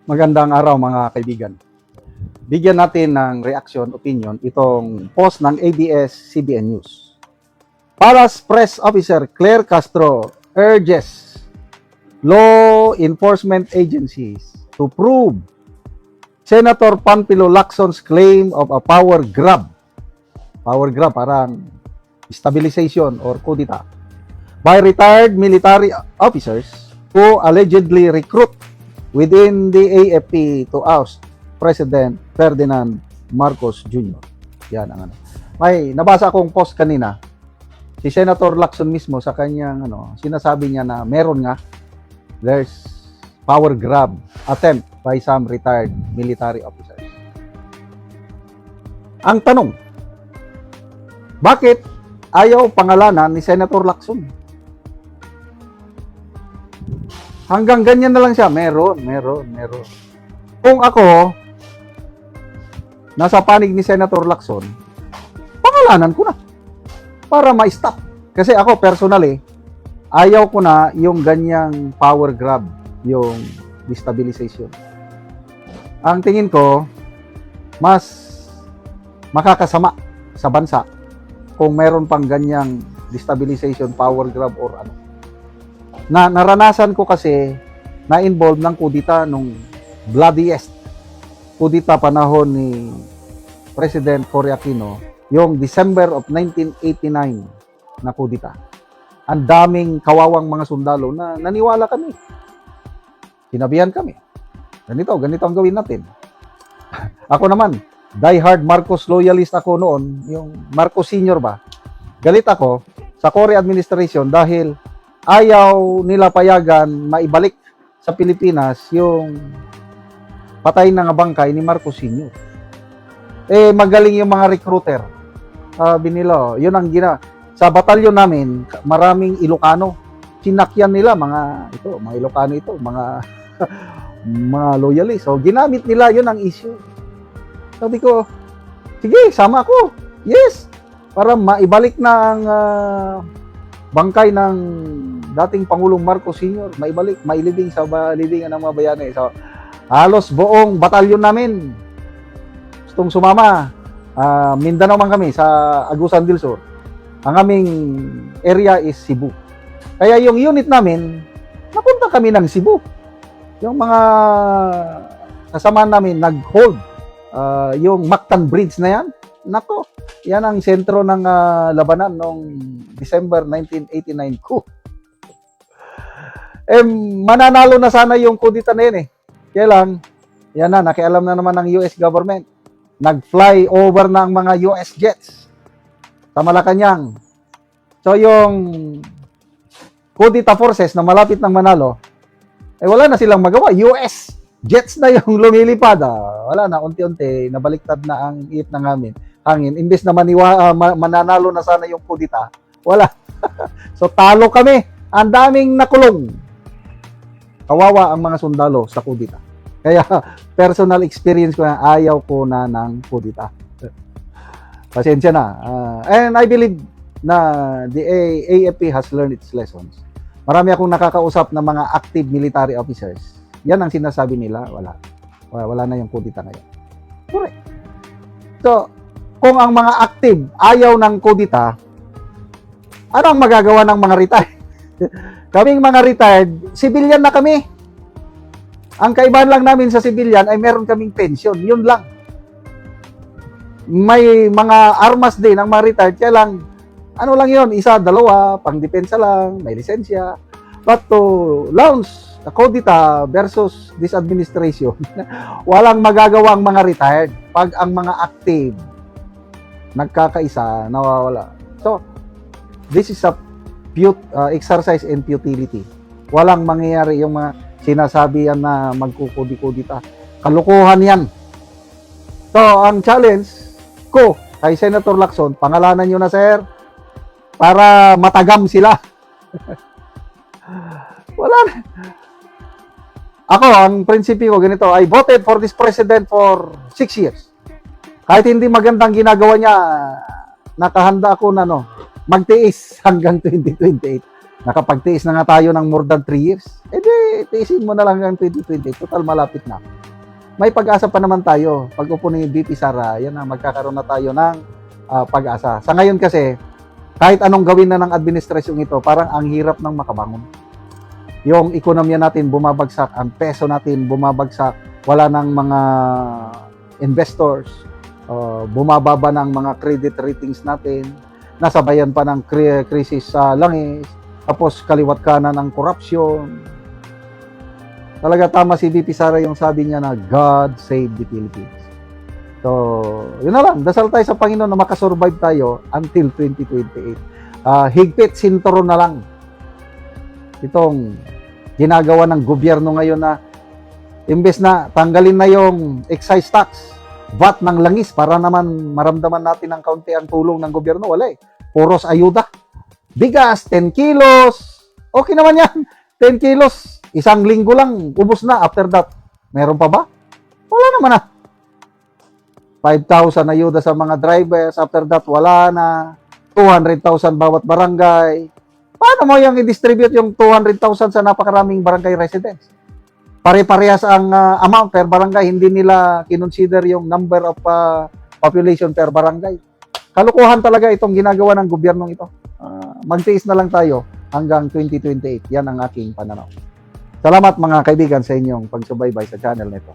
Magandang araw mga kaibigan. Bigyan natin ng reaction, opinion itong post ng ABS-CBN News. Palace Press Officer Claire Castro urges law enforcement agencies to prove Senator Panfilo Lacson's claim of a power grab. Power grab, parang stabilization or kudita by retired military officers who allegedly recruit within the AFP to oust President Ferdinand Marcos Jr. Yan ang ano. May nabasa akong post kanina. Si Senator Lacson mismo sa kanyang sinasabi niya na meron nga there's power grab attempt by some retired military officers. Ang tanong, bakit ayaw pangalanan ni Senator Lacson? Hanggang ganyan na lang siya. Meron. Kung ako, nasa panig ni Senator Lacson, pangalanan ko na. Para ma-stop. Kasi ako, personally, ayaw ko na yung ganyang power grab, yung destabilization. Ang tingin ko, mas makakasama sa bansa kung meron pang ganyang destabilization, power grab, or ano. Naranasan ko kasi na-involve ng kudita nung bloodiest kudita panahon ni President Cory Aquino, yung December of 1989 na kudita. Ang daming kawawang mga sundalo na naniwala kami. Sinabihan kami. Ganito ang gawin natin. Ako naman, die-hard Marcos loyalist ako noon, yung Marcos Senior ba? Galit ako sa Cory administration dahil ayaw nila payagan maibalik sa Pilipinas yung patay na nga bangkay ni Marcos Sr. Magaling yung mga recruiter. Sabi nila, yun ang sa batalyon namin, maraming Ilocano. Sinakyan nila mga Ilocano ito, mga mga loyalist. So, ginamit nila, yun ang issue. Sabi ko, sige, sama ako. Yes! Para maibalik na ang bangkay ng dating Pangulong Marcos Sr. mailibing sa libingan ng mga bayani. So, halos buong batalyon namin gustong sumama. Mindanao man kami sa Agusan del Sur. Ang aming area is Cebu. Kaya yung unit namin, napunta kami ng Cebu. Yung mga kasama namin nag-hold yung Mactan Bridge na yan. Nako, yan ang sentro ng labanan noong December 1989 ko. Mananalo na sana yung kudita na yun eh. Kaya lang, yan na, nakialam na naman ng US government. Nag-fly over na ang mga US jets sa Malacanang. So yung kudita forces na malapit ng manalo, wala na silang magawa. US jets na yung lumilipad. Wala na, unti-unti, nabaliktad na ang iip ng hangin. Imbes na mananalo na sana yung kudita, wala. So talo kami. Ang daming nakulong. Kawawa ang mga sundalo sa kudita. Kaya personal experience ko na ayaw ko na ng kudita. Pasensya na. And I believe na the AFP has learned its lessons. Marami akong nakakausap ng mga active military officers. Yan ang sinasabi nila. Wala na yung kudita ngayon. Correct. So, kung ang mga active ayaw ng kudita, ano ang magagawa ng mga retired? Kaming mga retired, civilian na kami. Ang kaibahan lang namin sa civilian ay meron kaming pension. Yun lang. May mga armas din ang mga retired. Kaya lang, ano lang yun, isa, dalawa, pang depensa lang, may lisensya. But to launch the kudita versus this administration, walang magagawa ang mga retired. Pag ang mga active nagkakaisa, nawawala. So, this is a exercise in futility. Walang mangyayari yung mga sinasabi yan na magkukudi-kudita. Kalukuhan yan. So, ang challenge ko kay Senator Lacson, pangalanan nyo na, sir, para matagam sila. Wala na. Ako, ang prinsipyo ko ganito, I voted for this president for 6 years. Kahit hindi magandang ginagawa niya, nakahanda ako na magtiis hanggang 2028. Nakapagtiis na nga tayo ng more than 3 years. Eh di, tiisin mo na lang ang 2020. Total, malapit na. May pag-asa pa naman tayo. Pag upo ni VP Sara, yan na, magkakaroon na tayo ng pag-asa. Sa ngayon kasi, kahit anong gawin na ng administrasyong ito, parang ang hirap ng makabangon. Yung ekonomiya natin bumabagsak, ang peso natin bumabagsak, wala ng mga investors, bumababa ng mga credit ratings natin, nasabayan pa ng krisis sa langis, tapos kaliwat kanan ng corruption. Talaga tama si VP Sara yung sabi niya na God save the Philippines. So, yun na lang. Dasal tayo sa Panginoon na makasurvive tayo until 2028. Higpit sinturon na lang. Itong ginagawa ng gobyerno ngayon na imbes na tanggalin na yung excise tax, VAT ng langis para naman maramdaman natin ang kaunti ang tulong ng gobyerno. Wala eh. Puros ayuda. Bigas, 10 kilos. Okay naman yan. 10 kilos. Isang linggo lang. Ubus na. After that, meron pa ba? Wala naman na. 5,000 ayuda sa mga drivers. After that, wala na. 200,000 bawat barangay. Paano mo yung i-distribute yung 200,000 sa napakaraming barangay residents? Pare-parehas ang amount per barangay. Hindi nila kinonsider yung number of population per barangay. Kalukuhan talaga itong ginagawa ng gobyernong ito. Magtiis na lang tayo hanggang 2028. Yan ang aking pananaw. Salamat mga kaibigan sa inyong pagsubaybay sa channel nito.